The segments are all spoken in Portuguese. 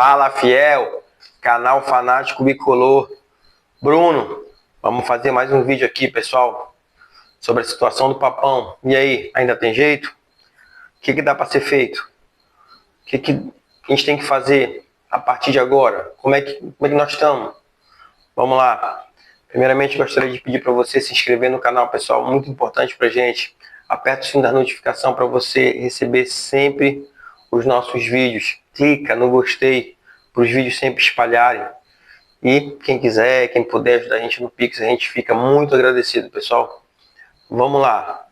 Fala, fiel, canal Fanático Bicolor. Bruno, vamos fazer mais um vídeo aqui, pessoal, sobre a situação do Papão. E aí, ainda tem jeito? O que dá para ser feito? O que a gente tem que fazer a partir de agora? Como é que nós estamos? Vamos lá. Primeiramente, gostaria de pedir para você se inscrever no canal, pessoal, muito importante para a gente. Aperta o sininho da notificação para você receber sempre os nossos vídeos. Clica no gostei para os vídeos sempre espalharem. E quem quiser, quem puder ajudar a gente no Pix, a gente fica muito agradecido, pessoal. Vamos lá.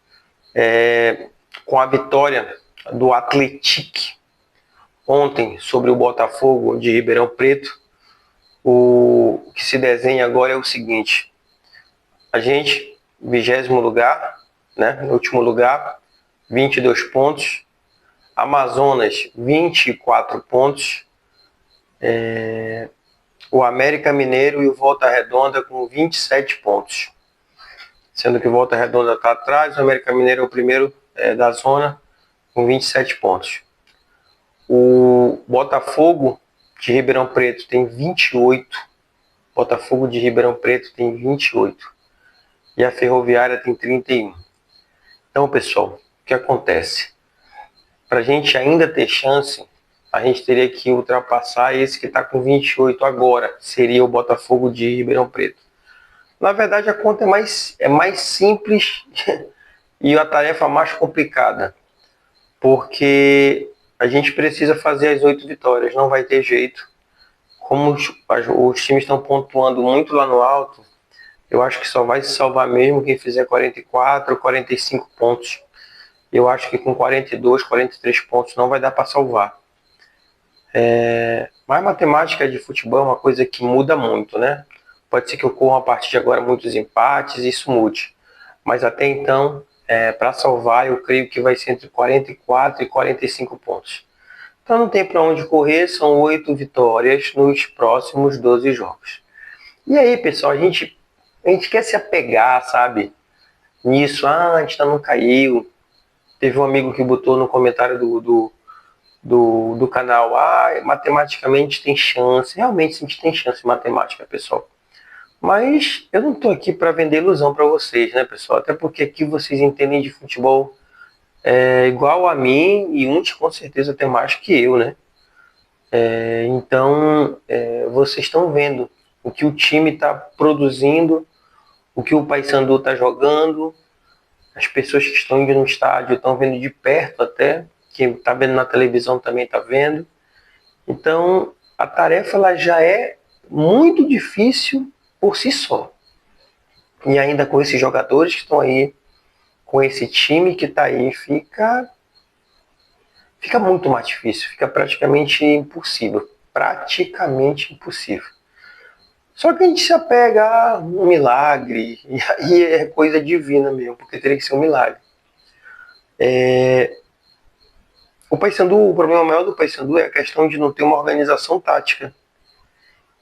Com a vitória do Atlético ontem sobre o Botafogo de Ribeirão Preto, o que se desenha agora é o seguinte: a gente, 20º lugar, né, no último lugar, 22 pontos. Amazonas, 24 pontos. O América Mineiro e o Volta Redonda com 27 pontos. Sendo que o Volta Redonda está atrás, o América Mineiro é o primeiro da zona com 27 pontos. O Botafogo de Ribeirão Preto tem 28. Botafogo de Ribeirão Preto tem 28. E a Ferroviária tem 31. Então, pessoal, o que acontece? Para a gente ainda ter chance, a gente teria que ultrapassar esse que está com 28 agora, seria o Botafogo de Ribeirão Preto. Na verdade, a conta é mais simples e a tarefa mais complicada, porque a gente precisa fazer as 8 vitórias, não vai ter jeito. Como os times estão pontuando muito lá no alto, eu acho que só vai se salvar mesmo quem fizer 44 ou 45 pontos. Eu acho que com 42, 43 pontos não vai dar para salvar. Mas matemática de futebol é uma coisa que muda muito, né? Pode ser que ocorram a partir de agora muitos empates e isso mude. Mas até então, para salvar, eu creio que vai ser entre 44 e 45 pontos. Então não tem para onde correr, são 8 vitórias nos próximos 12 jogos. E aí, pessoal, a gente quer se apegar, sabe, nisso. A gente não caiu. Teve um amigo que botou no comentário do canal, matematicamente tem chance. Realmente a gente tem chance em matemática, pessoal. Mas eu não estou aqui para vender ilusão para vocês, né, pessoal? Até porque aqui vocês entendem de futebol igual a mim e uns com certeza até mais que eu, né? Então, vocês estão vendo o que o time está produzindo, o que o Paysandu está jogando. As pessoas que estão indo no estádio estão vendo de perto até, quem está vendo na televisão também está vendo. Então, a tarefa ela já é muito difícil por si só. E ainda com esses jogadores que estão aí, com esse time que está aí, fica muito mais difícil, fica praticamente impossível. Praticamente impossível. Só que a gente se apega a um milagre, e aí é coisa divina mesmo, porque teria que ser um milagre. O problema maior do Paysandu é a questão de não ter uma organização tática.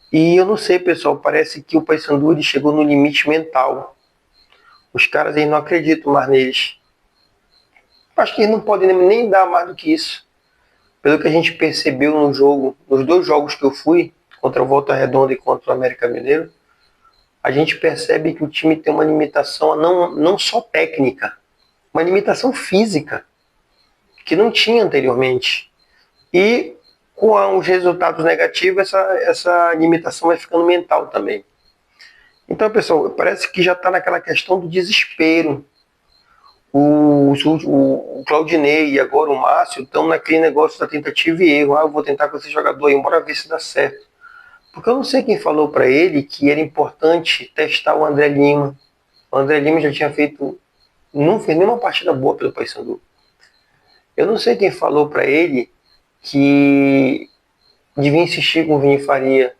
E eu não sei, pessoal, parece que o Paysandu ele chegou no limite mental. Os caras aí não acreditam mais neles. Acho que eles não podem nem dar mais do que isso. Pelo que a gente percebeu no jogo, nos 2 jogos que eu fui, contra o Volta Redonda e contra o América Mineiro, a gente percebe que o time tem uma limitação não só técnica, uma limitação física, que não tinha anteriormente. E com os resultados negativos, essa limitação vai ficando mental também. Então, pessoal, parece que já está naquela questão do desespero. O Claudinei e agora o Márcio estão naquele negócio da tentativa e erro. Eu vou tentar com esse jogador aí, bora ver se dá certo. Porque eu não sei quem falou para ele que era importante testar o André Lima. O André Lima já tinha não fez nenhuma partida boa pelo Paysandu. Eu não sei quem falou para ele que devia insistir com o Vini Faria.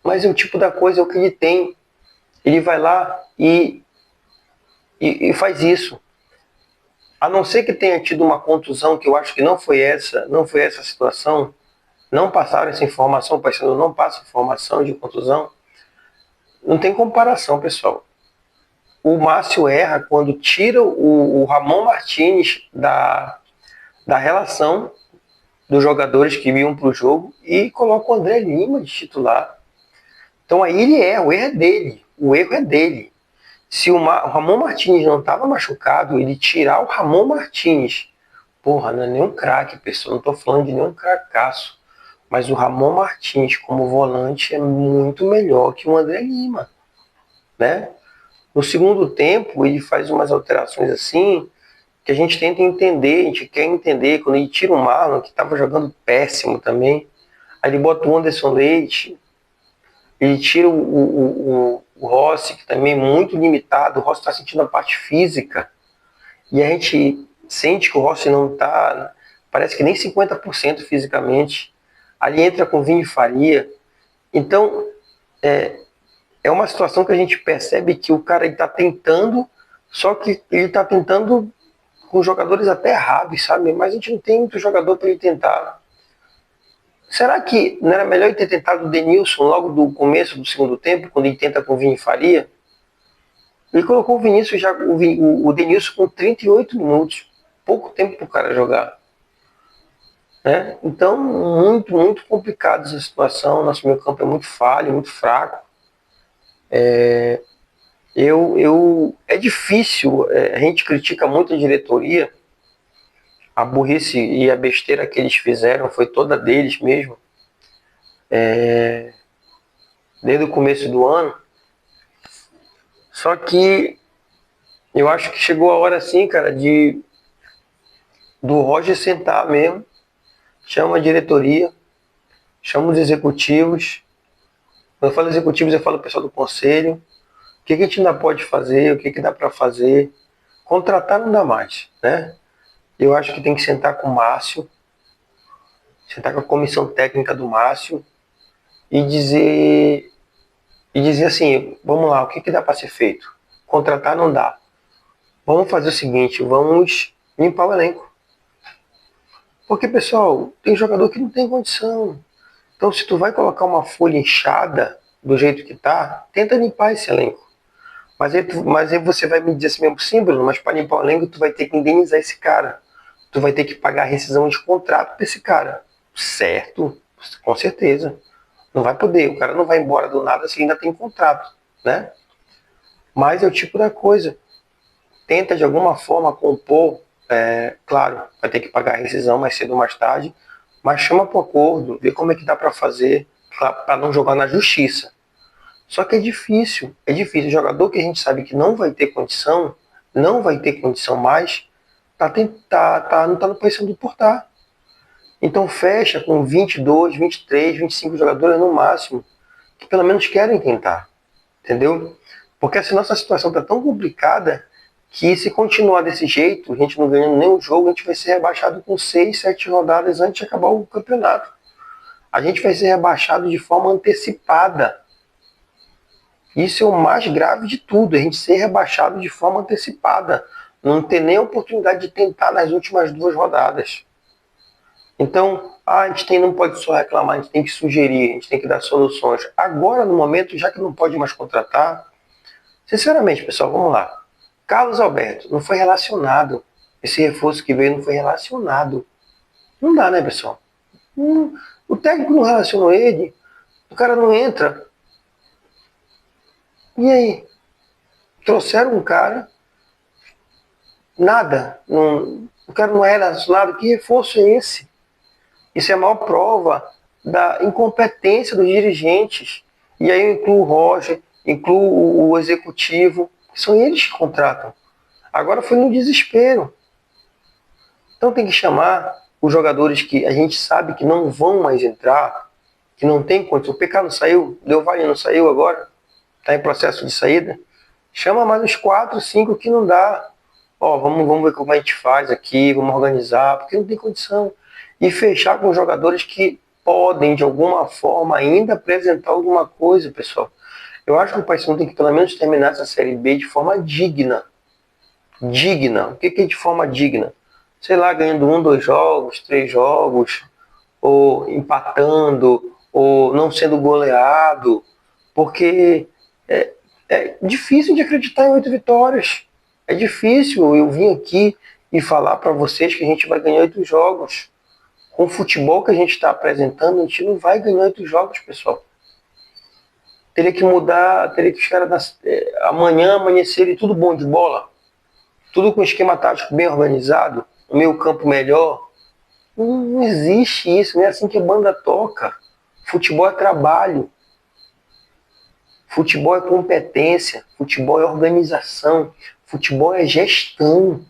Mas é o tipo da coisa, é o que ele tem. Ele vai lá e faz isso. A não ser que tenha tido uma contusão, que eu acho que não foi essa situação, não passaram essa informação, o Paysandu não passa informação de contusão, não tem comparação, pessoal. O Márcio erra quando tira o Ramon Martínez da relação dos jogadores que iam para o jogo e coloca o André Lima de titular. Então aí ele erra, o erro é dele. O erro é dele. Se o Ramon Martins não estava machucado, ele tirar o Ramon Martins, porra, não é nenhum craque, pessoal, não estou falando de nenhum cracaço, mas o Ramon Martins como volante é muito melhor que o André Lima, né? No segundo tempo, ele faz umas alterações assim, que a gente tenta entender, a gente quer entender, quando ele tira o Marlon, que estava jogando péssimo também, aí ele bota o Anderson Leite, ele tira o Rossi, que também é muito limitado, o Rossi está sentindo a parte física, e a gente sente que o Rossi não está, parece que nem 50% fisicamente, ali entra com Vini Faria, então é uma situação que a gente percebe que o cara está tentando, só que ele está tentando com jogadores até errados, sabe? Mas a gente não tem muito jogador para ele tentar. Será que não era melhor ele ter tentado o Denilson logo do começo do segundo tempo, quando ele tenta com o Vini Faria? Ele colocou o Vinícius já, o Denilson com 38 minutos. Pouco tempo para o cara jogar. Né? Então, muito complicado essa situação. Nosso meio campo é muito falho, muito fraco. É difícil, a gente critica muito a diretoria, a burrice e a besteira que eles fizeram foi toda deles mesmo, desde o começo do ano. Só que eu acho que chegou a hora assim, cara, do Roger sentar mesmo, chama a diretoria, chama os executivos. Quando eu falo executivos, eu falo o pessoal do conselho. O que a gente ainda pode fazer, o que dá para fazer. Contratar não dá mais, né? Eu acho que tem que sentar com o Márcio, sentar com a comissão técnica do Márcio e dizer assim, vamos lá, o que dá para ser feito? Contratar não dá. Vamos fazer o seguinte, vamos limpar o elenco. Porque, pessoal, tem jogador que não tem condição. Então, se tu vai colocar uma folha inchada do jeito que tá, tenta limpar esse elenco. Mas aí você vai me dizer assim mesmo, sim, Bruno, mas para limpar o elenco tu vai ter que indenizar esse cara. Tu vai ter que pagar a rescisão de contrato para esse cara. Certo? Com certeza. Não vai poder, o cara não vai embora do nada se ainda tem contrato, né? Mas é o tipo da coisa. Tenta de alguma forma compor, claro, vai ter que pagar a rescisão mais cedo ou mais tarde, mas chama para o acordo, vê como é que dá para fazer para não jogar na justiça. Só que é difícil. O jogador que a gente sabe que não vai ter condição, não vai ter condição mais, não está no posição de portar. Então fecha com 22, 23, 25 jogadores no máximo, que pelo menos querem tentar. Entendeu? Porque a nossa situação está tão complicada que se continuar desse jeito, a gente não ganhando nenhum jogo, a gente vai ser rebaixado com 6, 7 rodadas antes de acabar o campeonato. A gente vai ser rebaixado de forma antecipada. Isso é o mais grave de tudo, a gente ser rebaixado de forma antecipada. Não ter nem a oportunidade de tentar nas últimas 2 rodadas. Então, a gente não pode só reclamar, a gente tem que sugerir, a gente tem que dar soluções. Agora, no momento, já que não pode mais contratar, sinceramente, pessoal, vamos lá. Carlos Alberto não foi relacionado. Esse reforço que veio não foi relacionado. Não dá, né, pessoal? O técnico não relacionou ele, o cara não entra. E aí? Trouxeram um cara, nada. O cara não é relacionado. Que reforço é esse? Isso é a maior prova da incompetência dos dirigentes. E aí eu incluo o Roger, incluo o executivo, são eles que contratam. Agora foi no desespero. Então tem que chamar os jogadores que a gente sabe que não vão mais entrar, que não tem condição. O PK não saiu, o Del Valle não saiu agora, está em processo de saída. Chama mais uns 4, 5 que não dá. Ó, vamos ver como a gente faz aqui, vamos organizar, porque não tem condição. E fechar com jogadores que podem, de alguma forma, ainda apresentar alguma coisa, pessoal. Eu acho que o Paysandu tem que pelo menos terminar essa Série B de forma digna. Digna. O que é de forma digna? Sei lá, ganhando 1, 2 jogos, 3 jogos, ou empatando, ou não sendo goleado, porque é difícil de acreditar em 8 vitórias. É difícil eu vim aqui e falar para vocês que a gente vai ganhar 8 jogos. Com o futebol que a gente está apresentando, a gente não vai ganhar 8 jogos, pessoal. Teria que mudar, teria que os caras amanhã amanhecerem tudo bom de bola, tudo com esquema tático bem organizado, o meio campo melhor. Não existe isso, não é assim que a banda toca. Futebol é trabalho, futebol é competência, futebol é organização, futebol é gestão.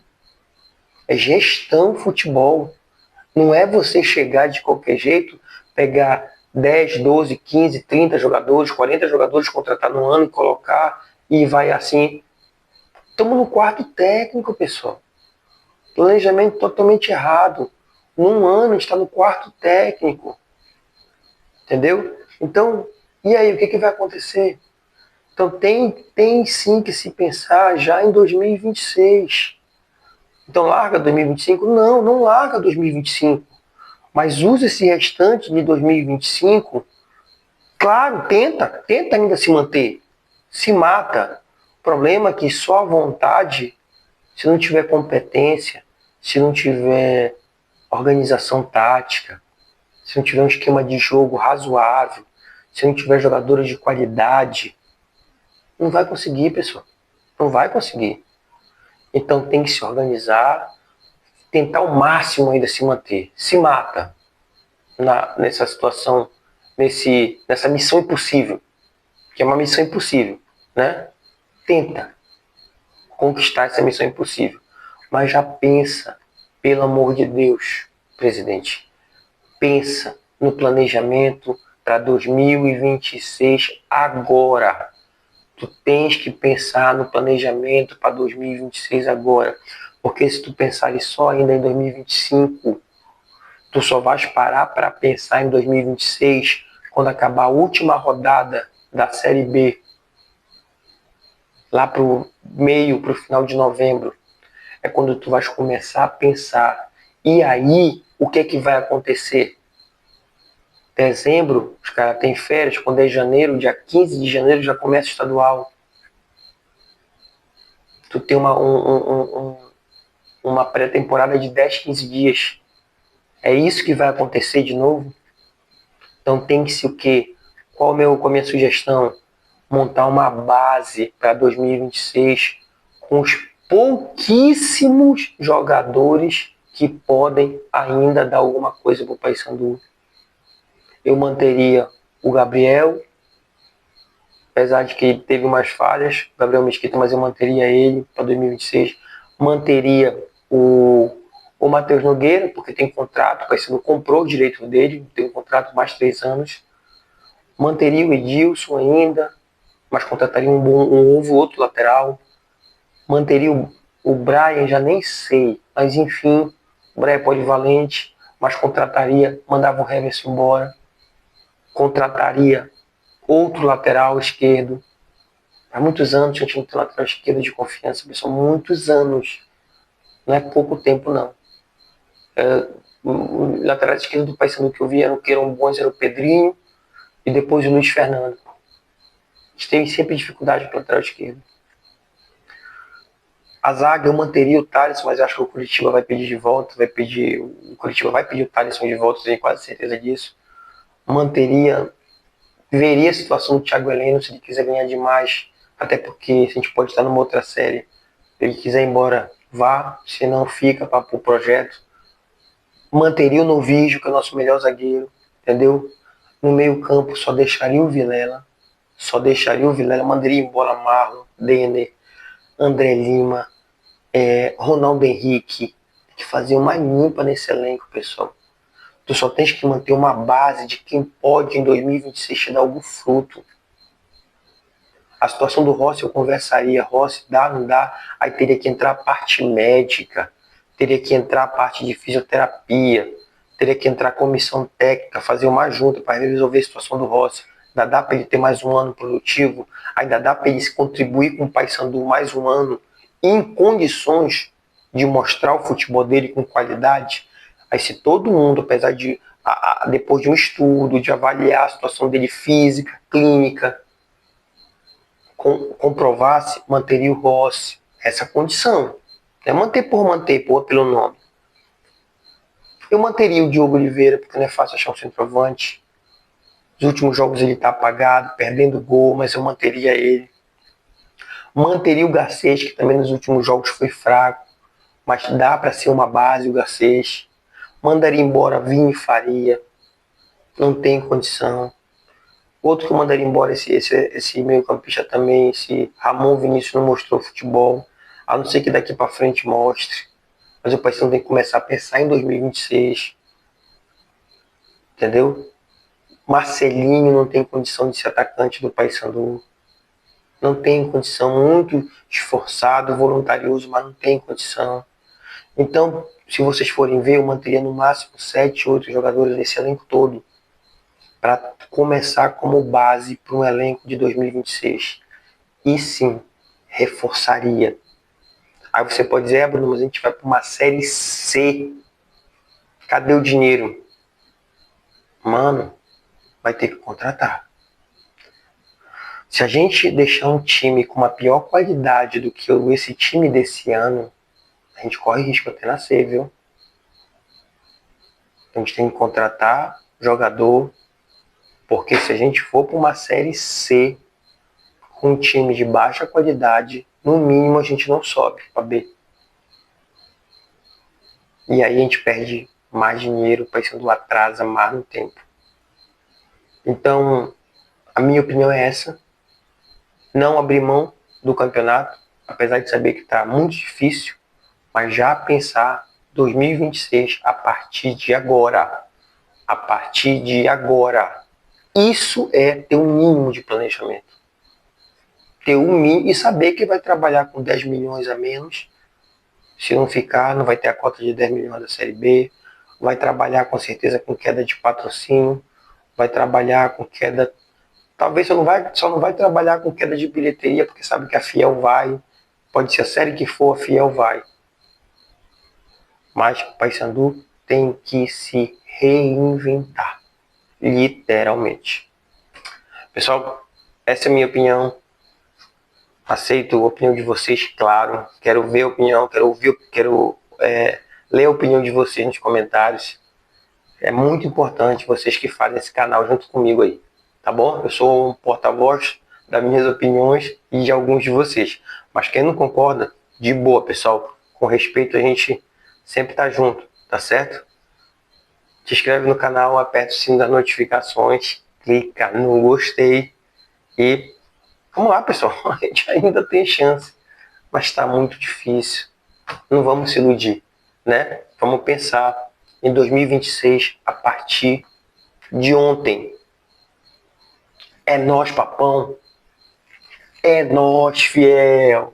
É gestão futebol. Não é você chegar de qualquer jeito, pegar 10, 12, 15, 30 jogadores, 40 jogadores, contratar no ano e colocar e vai assim. Estamos no quarto técnico, pessoal. Planejamento totalmente errado. Num ano está no quarto técnico. Entendeu? Então, e aí, o que vai acontecer? Então tem sim que se pensar já em 2026. Então larga 2025? Não, não larga 2025. Mas use esse restante de 2025. Claro, tenta ainda se manter. Se mata. O problema é que só a vontade, se não tiver competência, se não tiver organização tática, se não tiver um esquema de jogo razoável, se não tiver jogadores de qualidade, não vai conseguir, pessoal. Não vai conseguir. Então tem que se organizar, tentar ao máximo ainda se manter. Se mata nessa situação, nessa missão impossível, que é uma missão impossível, né? Tenta conquistar essa missão impossível. Mas já pensa, pelo amor de Deus, presidente, pensa no planejamento para 2026 agora. Tu tens que pensar no planejamento para 2026 agora. Porque se tu pensares só ainda em 2025, tu só vais parar para pensar em 2026 quando acabar a última rodada da Série B, lá pro meio, pro final de novembro. É quando tu vais começar a pensar. E aí, o que vai acontecer? Dezembro, os caras têm férias, quando é janeiro, dia 15 de janeiro já começa o estadual. Tu tem uma pré-temporada de 10, 15 dias. É isso que vai acontecer de novo? Então tem que se o quê? Qual a minha sugestão? Montar uma base para 2026 com os pouquíssimos jogadores que podem ainda dar alguma coisa para o Paysandu. Eu manteria o Gabriel, apesar de que ele teve umas falhas, Gabriel Mesquita, mas eu manteria ele para 2026. Manteria o Matheus Nogueira, porque tem contrato, o Paysandu comprou o direito dele, tem um contrato mais 3 anos. Manteria o Edilson ainda, mas contrataria um outro lateral. Manteria o Brian, já nem sei, mas enfim, o Brian é polivalente, mas contrataria, mandava o Heverson embora, contrataria outro lateral esquerdo. Há muitos anos a gente não tem lateral esquerdo de confiança, pessoal, muitos anos. Não é pouco tempo, não. O lateral esquerdo do Paysandu que eu vi que eram bons, era o Pedrinho e depois o Luiz Fernando. A gente teve sempre dificuldade com o lateral esquerdo. A zaga eu manteria o Thalisson, mas acho que o Curitiba vai pedir de volta, o Curitiba vai pedir o Thalisson de volta, tenho quase certeza disso. Veria a situação do Thiago Heleno, se ele quiser ganhar demais, até porque a gente pode estar numa outra série. Se ele quiser ir embora, vá, se não fica para o projeto. Manteria o Novígio, que é o nosso melhor zagueiro, entendeu? No meio campo só deixaria o Vilela, mandaria embora Marlon, Denner, André Lima, Ronaldo Henrique. Tem que fazer uma limpa nesse elenco, pessoal. Tu só tens que manter uma base de quem pode em 2026 te dar algum fruto. A situação do Rossi eu conversaria, Rossi dá, não dá, aí teria que entrar a parte médica, teria que entrar a parte de fisioterapia, teria que entrar a comissão técnica, fazer uma junta para resolver a situação do Rossi. Ainda dá para ele ter mais um ano produtivo, ainda dá para ele contribuir com o Paysandu mais um ano em condições de mostrar o futebol dele com qualidade. Aí se todo mundo, apesar de, depois de um estudo, de avaliar a situação dele física, clínica, comprovasse, manteria o Rossi. Essa condição. Não é manter por pelo nome. Eu manteria o Diogo Oliveira, porque não é fácil achar um centroavante. Nos últimos jogos ele tá apagado, perdendo gol, mas eu manteria ele. Manteria o Garcês, que também nos últimos jogos foi fraco, mas dá para ser uma base o Garcês. Mandaria embora Vini Faria, não tem condição. Outro que eu mandaria embora, esse meio campista também, esse Ramon Vinícius não mostrou futebol, a não ser que daqui para frente mostre. Mas o Paysandu tem que começar a pensar em 2026. Entendeu? Marcelinho não tem condição de ser atacante do Paysandu. Não tem condição, muito esforçado, voluntarioso, mas não tem condição. Então, se vocês forem ver, eu manteria no máximo 7, 8 jogadores desse elenco todo, para começar como base para um elenco de 2026. E sim, reforçaria. Aí você pode dizer, Bruno, mas a gente vai para uma série C. Cadê o dinheiro? Mano, vai ter que contratar. Se a gente deixar um time com uma pior qualidade do que esse time desse ano, a gente corre risco até nascer, viu? Então a gente tem que contratar jogador, porque se a gente for para uma série C com um time de baixa qualidade, no mínimo a gente não sobe para B. E aí a gente perde mais dinheiro, o Paysandu atrasa mais no tempo. Então, a minha opinião é essa. Não abrir mão do campeonato, apesar de saber que está muito difícil, mas já pensar 2026 a partir de agora. A partir de agora. Isso é ter um mínimo de planejamento. Ter um mínimo e saber que vai trabalhar com 10 milhões a menos. Se não ficar, não vai ter a cota de 10 milhões da Série B. Vai trabalhar com certeza com queda de patrocínio. Vai trabalhar com queda... Talvez só não vai trabalhar com queda de bilheteria, porque sabe que a Fiel vai. Pode ser a série que for, a Fiel vai. Mas o Paysandu tem que se reinventar. Literalmente. Pessoal, essa é a minha opinião. Aceito a opinião de vocês, claro. Quero ver a opinião, quero ler a opinião de vocês nos comentários. É muito importante vocês que fazem esse canal junto comigo aí, tá bom? Eu sou um porta-voz das minhas opiniões e de alguns de vocês. Mas quem não concorda, de boa, pessoal. Com respeito, a gente sempre tá junto, tá certo? Se inscreve no canal, aperta o sino das notificações, clica no gostei e vamos lá, pessoal. A gente ainda tem chance, mas está muito difícil. Não vamos se iludir, né? Vamos pensar em 2026 a partir de ontem. É nós, papão. É nós, fiel.